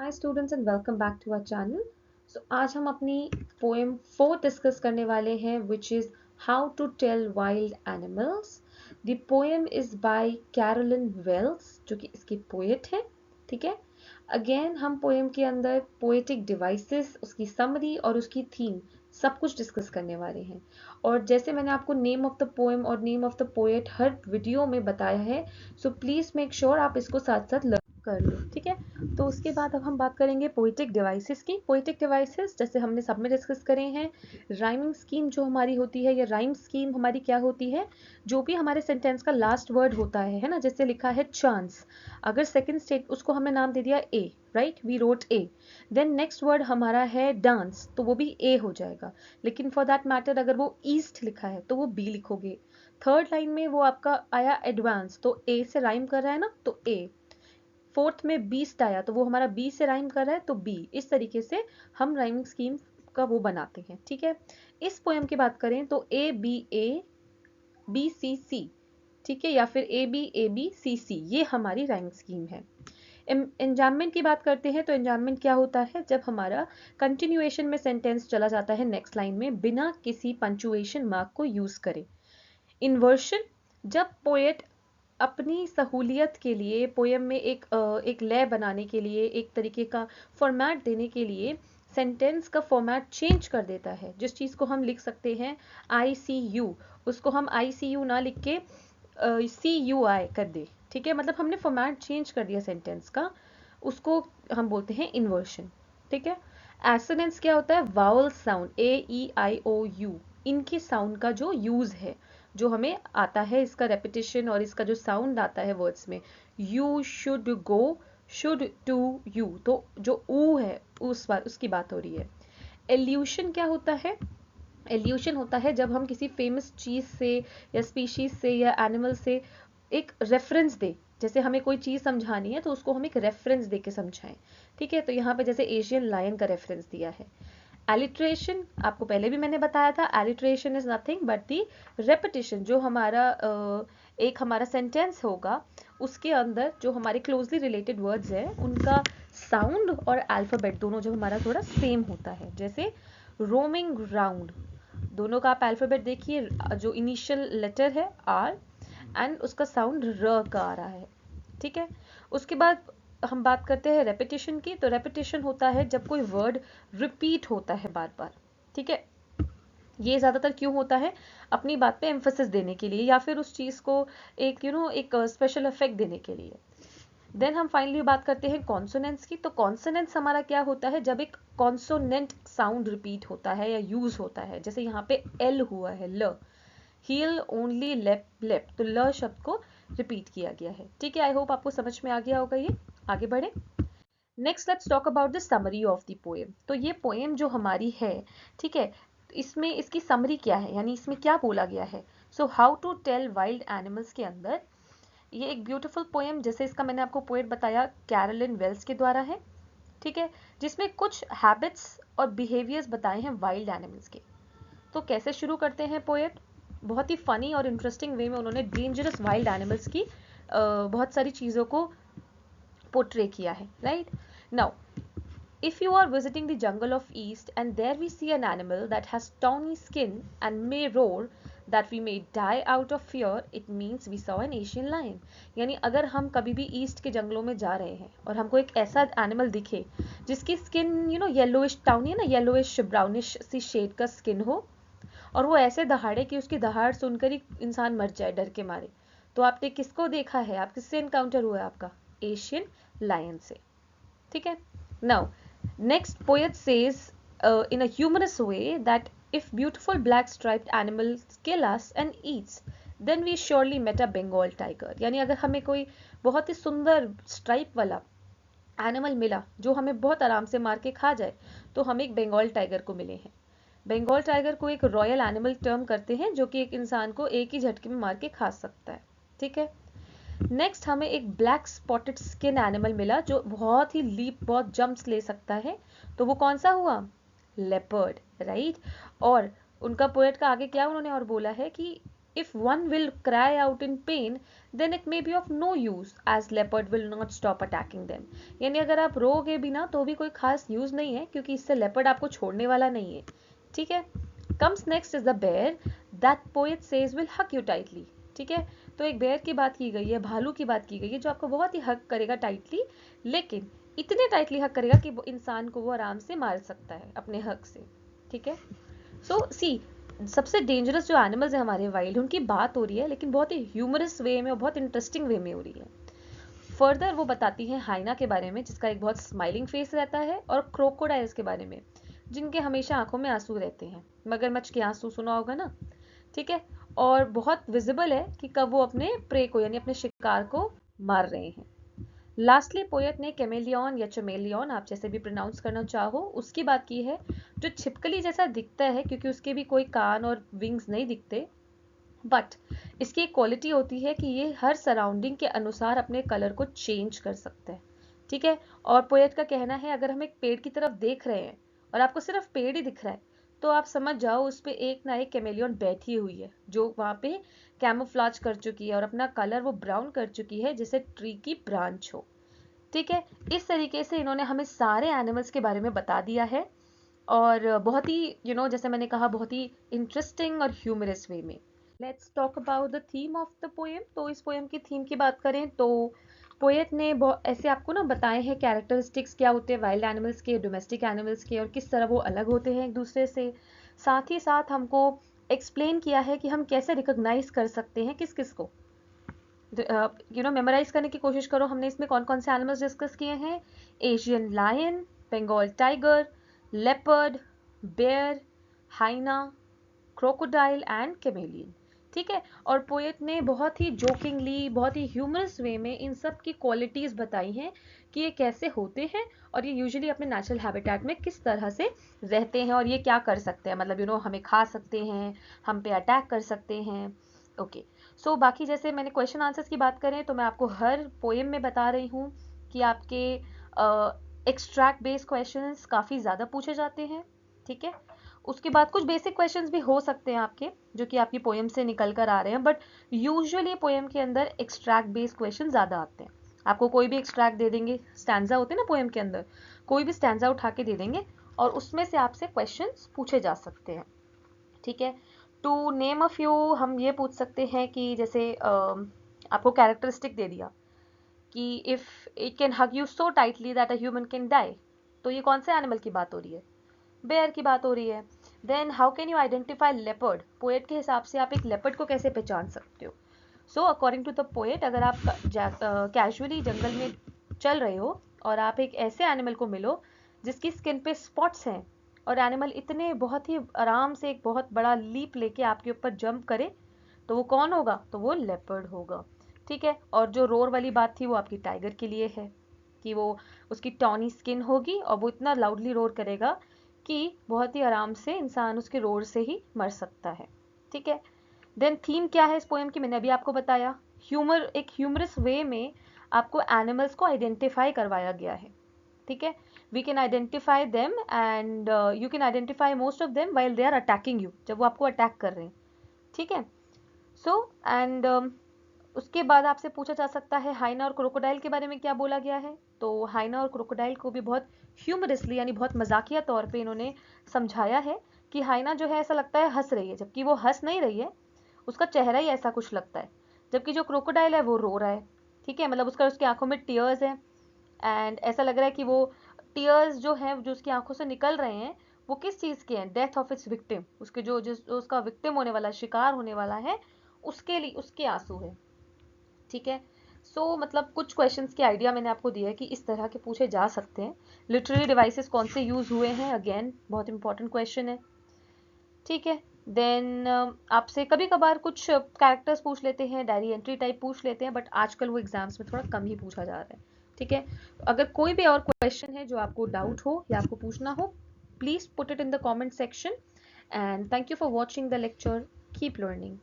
Hi students and welcome back to our channel. आज हम अपनी पोएम 4 डिस्कस करने वाले हैं which is how to tell wild animals. The poem is by Carolyn Wells जो कि इसकी पोएट है। ठीक है, अगेन हम पोएम के अंदर पोएटिक डिवाइसेस, उसकी समरी और उसकी थीम सब कुछ डिस्कस करने वाले हैं। और जैसे मैंने आपको नेम ऑफ द पोएम और name of the poet her video में बताया है, सो प्लीज़ मेक श्योर आप इसको साथ साथ लर्न कर लो। ठीक है, तो उसके बाद अब हम बात करेंगे पोइटिक डिवाइसेस की। पोइटिक डिवाइसेस जैसे हमने सब में डिस्कस करे हैं। राइमिंग स्कीम जो हमारी होती है या राइम स्कीम हमारी क्या होती है, जो भी हमारे सेंटेंस का लास्ट वर्ड होता है ना, जैसे लिखा है चांस, अगर सेकंड स्टेट उसको हमने नाम दे दिया A, right, we wrote A, then next word हमारा है डांस, तो वो भी ए हो जाएगा। लेकिन फॉर दैट मैटर अगर वो ईस्ट लिखा है तो वो बी लिखोगे। थर्ड लाइन में वो आपका आया एडवांस, तो ए से राइम कर रहा है ना, तो ए। फोर्थ में बीस्ट आया तो वो हमारा बी से राइम कर रहा है तो बी। इस तरीके से हम राइमिंग स्कीम का वो बनाते हैं। ठीक है, इस पोएम की बात करें तो ए बी सी सी, ठीक है, या फिर ए बी सी सी, ये हमारी राइमिंग स्कीम है। एंजाममेंट की बात करते हैं तो एंजाममेंट क्या होता है, जब हमारा कंटिन्यूएशन में सेंटेंस चला जाता है नेक्स्ट लाइन में बिना किसी पंचुएशन मार्क को यूज करे। इन्वर्शन, जब पोएट अपनी सहूलियत के लिए पोएम में एक लय बनाने के लिए, एक तरीके का फॉर्मेट देने के लिए सेंटेंस का फॉर्मेट चेंज कर देता है। जिस चीज़ को हम लिख सकते हैं आई सी यू, उसको हम आई सी यू ना लिख के सी यू आई कर दे। ठीक है, मतलब हमने फॉर्मेट चेंज कर दिया सेंटेंस का, उसको हम बोलते हैं इन्वर्शन। ठीक है, एसोनेंस क्या होता है, vowel sound A E I O U, इनके साउंड का जो यूज है, जो हमें आता है, इसका रेपिटेशन और इसका जो साउंड आता है वर्ड्स में, you should go, should to you, तो जो ऊ है उस बात उसकी बात हो रही है। एल्यूशन क्या होता है, एल्यूशन होता है जब हम किसी फेमस चीज से या स्पीशीज से या एनिमल से एक रेफरेंस दे, जैसे हमें कोई चीज समझानी है तो उसको हम एक रेफरेंस दे के समझाएं। ठीक है, तो यहाँ पे जैसे एशियन लायन का रेफरेंस दिया है। एलिट्रेशन आपको पहले भी मैंने बताया था, alliteration is nothing but the repetition, जो हमारा एक हमारा सेंटेंस होगा उसके अंदर जो हमारे क्लोजली रिलेटेड वर्ड्स हैं उनका साउंड और अल्फाबेट दोनों जो हमारा थोड़ा सेम होता है। जैसे रोमिंग राउंड, दोनों का आप अल्फाबेट देखिए, जो इनिशियल लेटर है आर एंड उसका साउंड र का आ रहा है। ठीक है, उसके बाद हम बात करते हैं रेपिटेशन की। तो रेपिटेशन होता है जब कोई वर्ड रिपीट होता है बार बार। ठीक है, ये ज़्यादातर क्यों होता है, अपनी बात पे एम्फोसिस देने के लिए या फिर उस चीज़ को एक एक स्पेशल इफेक्ट देने के लिए। देन हम फाइनली बात करते हैं कॉन्सोनेंट्स की। तो कॉन्सोनेंट्स हमारा क्या होता है, जब एक कॉन्सोनेंट साउंड रिपीट होता है या यूज होता है, जैसे यहाँ पे एल हुआ है ल, हील ओनली लेफ्ट लेफ्ट, तो ल शब्द को रिपीट किया गया है। ठीक है, आई होप आपको समझ में आ गया होगा ये। आगे बढ़े, next let's talk about the summary of the poem. तो ये पोएम जो हमारी है, ठीक है, इसमें इसकी समरी क्या है, यानी इसमें क्या बोला गया है। So how to tell wild animals के अंदर ये एक ब्यूटीफुल पोएम, जैसे इसका मैंने आपको पोएट बताया कैरोलिन वेल्स के द्वारा है। ठीक है, जिसमें कुछ हैबिट्स और बिहेवियर्स बताए हैं वाइल्ड एनिमल्स के। तो कैसे शुरू करते हैं पोएट, बहुत ही फनी और इंटरेस्टिंग वे में उन्होंने डेंजरस वाइल्ड एनिमल्स की बहुत सारी चीज़ों को पोर्ट्रे किया है। Right now, if you are visiting the jungle of east and there we see an animal that has tawny skin and may roar that we may die out of fear, it means we saw an Asian lion। यानी अगर हम कभी भी east के जंगलों में जा रहे हैं और हमको एक ऐसा एनिमल दिखे जिसकी स्किन येलोइश, टाउनी है ना, येलोइश ब्राउनिश सी शेड का स्किन हो, और वो ऐसे दहाड़े कि उसकी दहाड़ सुनकर ही इंसान मर जाए डर के मारे, तो आपने किसको देखा है, आप किससे एनकाउंटर हुआ है, आपका एशियन लायन से। ठीक है, now next, poet says in a humorous way that if beautiful black striped animals kill us and eats, then we surely met a Bengal tiger। यानी अगर हमें कोई बहुत ही सुंदर स्ट्राइप वाला एनिमल मिला जो हमें बहुत आराम से मार के खा जाए, तो हम एक बंगाल टाइगर को मिले हैं। बंगाल टाइगर को एक रॉयल एनिमल टर्म करते हैं जो कि एक इंसान को एक ही झटके में मार के खा सकता है। ठीक है, नेक्स्ट हमें एक ब्लैक स्पॉटेड स्किन एनिमल मिला जो बहुत ही लीप, बहुत जंप्स ले सकता है, तो वो कौन सा हुआ, लेपर्ड। राइट, और उनका पोएट का आगे क्या उन्होंने और बोला है कि If one will cry out in pain, then it may be of no use as leopard will not stop attacking them. यानी अगर आप रोगे भी ना तो भी कोई खास यूज नहीं है, क्योंकि इससे लेपर्ड आपको छोड़ने वाला नहीं है. ठीक है. Comes next is the bear that poet says will hug you tightly. ठीक है. तो एक बेयर की बात की गई है, भालू की बात की गई है, जो आपको बहुत ही हग करेगा टाइटली, लेकिन इतने टाइटली हग करेगा कि वो इंसान को वो आराम से मार सकता है अपने हग से. ठीक है. सो सी, सबसे डेंजरस जो एनिमल्स है हमारे वाइल्ड, उनकी बात हो रही है, लेकिन बहुत ही ह्यूमरस वे में और बहुत इंटरेस्टिंग वे में हो रही है. फर्दर वो बताती है हाइना के बारे में, जिसका एक बहुत स्माइलिंग फेस रहता है, और क्रोकोडाइल्स के बारे में, जिनके हमेशा आंखों में आंसू रहते हैं. मगरमच्छ के आंसू सुना होगा ना. ठीक है. और बहुत विजिबल है कि कब वो अपने प्रे को यानी अपने शिकार को मार रहे हैं. लास्टली पोएट ने कैमेलियन या चमेलियन, आप जैसे भी प्रोनाउंस करना चाहो, उसकी बात की है, जो छिपकली जैसा दिखता है, क्योंकि उसके भी कोई कान और विंग्स नहीं दिखते, बट इसकी एक क्वालिटी होती है कि ये हर सराउंडिंग के अनुसार अपने कलर को चेंज कर सकता है. ठीक है. और पोएट का कहना है, अगर हम एक पेड़ की तरफ देख रहे हैं और आपको सिर्फ पेड़ ही दिख रहा है, तो आप समझ जाओ उस पे एक ना एक कैमेलियन बैठी हुई है, जो वहां पे कैमोफ्लाज कर चुकी है और अपना कलर वो ब्राउन कर चुकी है, जैसे ट्री की ब्रांच हो. ठीक है. इस तरीके से इन्होंने हमें सारे एनिमल्स के बारे में बता दिया है, और बहुत ही जैसे मैंने कहा, बहुत ही इंटरेस्टिंग और ह्यूमरस वे में. Let's talk about the theme of the poem. तो इस पोएम की थीम की बात करें तो पोएट ने ऐसे आपको ना बताए हैं कैरेक्टरिस्टिक्स क्या होते हैं वाइल्ड एनिमल्स के, डोमेस्टिक एनिमल्स के, और किस तरह वो अलग होते हैं एक दूसरे से. साथ ही साथ हमको एक्सप्लेन किया है कि हम कैसे रिकॉग्नाइज कर सकते हैं किस किस को. मेमोराइज करने की कोशिश करो. हमने इसमें कौन कौन से एनिमल्स डिस्कस किए हैं? Asian lion, Bengal tiger, leopard, bear, hyena, crocodile and chameleon. ठीक है. और पोएट ने बहुत ही जोकिंगली, बहुत ही ह्यूमरस वे में इन सब की क्वालिटीज बताई हैं कि ये कैसे होते हैं, और ये यूजुअली अपने नेचुरल हैबिटेट में किस तरह से रहते हैं, और ये क्या कर सकते हैं, मतलब हमें खा सकते हैं, हम पे अटैक कर सकते हैं. ओके. सो बाकी जैसे मैंने क्वेश्चन आंसर्स की बात करें तो मैं आपको हर पोएम में बता रही हूँ कि आपके एक्सट्रैक्ट बेस्ड क्वेश्चंस काफ़ी ज़्यादा पूछे जाते हैं. ठीक है. उसके बाद कुछ बेसिक क्वेश्चंस भी हो सकते हैं आपके, जो कि आपकी पोएम से निकल कर आ रहे हैं, बट यूजुअली पोएम के अंदर एक्सट्रैक्ट बेस्ड क्वेश्चन ज़्यादा आते हैं. आपको कोई भी एक्सट्रैक्ट दे देंगे, स्टैंजा होते हैं ना पोएम के अंदर, कोई भी स्टैंजा उठा के दे देंगे और उसमें से आपसे क्वेश्चन पूछे जा सकते हैं. ठीक है. टू नेम अ फ्यू, हम ये पूछ सकते हैं कि जैसे आपको कैरेक्टरिस्टिक दे दिया कि if it can hug you so tightly that a human can die, तो ये कौन से एनिमल की बात हो रही है? बेयर की बात हो रही है. Then how can you identify leopard? Poet के हिसाब से आप एक लेपर्ड को कैसे पहचान सकते हो? So according to the poet, अगर आप कैजुअली जंगल में चल रहे हो और आप एक ऐसे एनिमल को मिलो जिसकी स्किन पे स्पॉट्स हैं, और एनिमल इतने बहुत ही आराम से एक बहुत बड़ा लीप लेके आपके ऊपर जंप करे, तो वो कौन होगा? तो वो लेपर्ड होगा. ठीक है. और जो रोर वाली बात थी वो आपकी टाइगर के लिए है, कि वो उसकी टॉनी स्किन होगी और वो इतना लाउडली रोर करेगा कि बहुत ही आराम से इंसान उसके रोर से ही मर सकता है. ठीक है. देन थीम क्या है इस पोएम की, मैंने अभी आपको बताया. ह्यूमर, एक ह्यूमरस वे में आपको एनिमल्स को आइडेंटिफाई करवाया गया है. ठीक है. We can identify them and you can identify most of them while they are attacking you, जब वो आपको अटैक कर रहे हैं. ठीक है. सो एंड उसके बाद आपसे पूछा जा सकता है हाइना और क्रोकोडाइल के बारे में क्या बोला गया है. तो हाइना और क्रोकोडाइल को भी बहुत ह्यूमरसली यानी बहुत मजाकिया तौर पे इन्होंने समझाया है कि हाइना जो है ऐसा लगता है हंस रही है, जबकि वो हंस नहीं रही है, उसका चेहरा ही ऐसा कुछ लगता है. जबकि जो क्रोकोडाइल है वो रो रहा है. ठीक है. मतलब उसकी आंखों में टीयर्स है, एंड ऐसा लग रहा है कि वो टीयर्स जो हैं जो उसकी आंखों से निकल रहे हैं, वो किस चीज़ के हैं? Death of its victim. उसके जो उसका विक्टिम होने वाला, शिकार होने वाला है, उसके लिए उसके आंसू है. ठीक है. मतलब कुछ क्वेश्चंस के आइडिया मैंने आपको दिया है कि इस तरह के पूछे जा सकते हैं. लिटरेरी डिवाइसेस कौन से यूज हुए हैं, अगेन बहुत इंपॉर्टेंट क्वेश्चन है. ठीक है. देन आपसे कभी कभार कुछ कैरेक्टर्स पूछ लेते हैं, डायरी एंट्री टाइप पूछ लेते हैं, बट आजकल वो एग्जाम्स में थोड़ा कम ही पूछा जा रहा है. ठीक है. अगर कोई भी और क्वेश्चन है जो आपको डाउट हो या आपको पूछना हो, please put it in the comment section. And thank you for watching the lecture. Keep learning.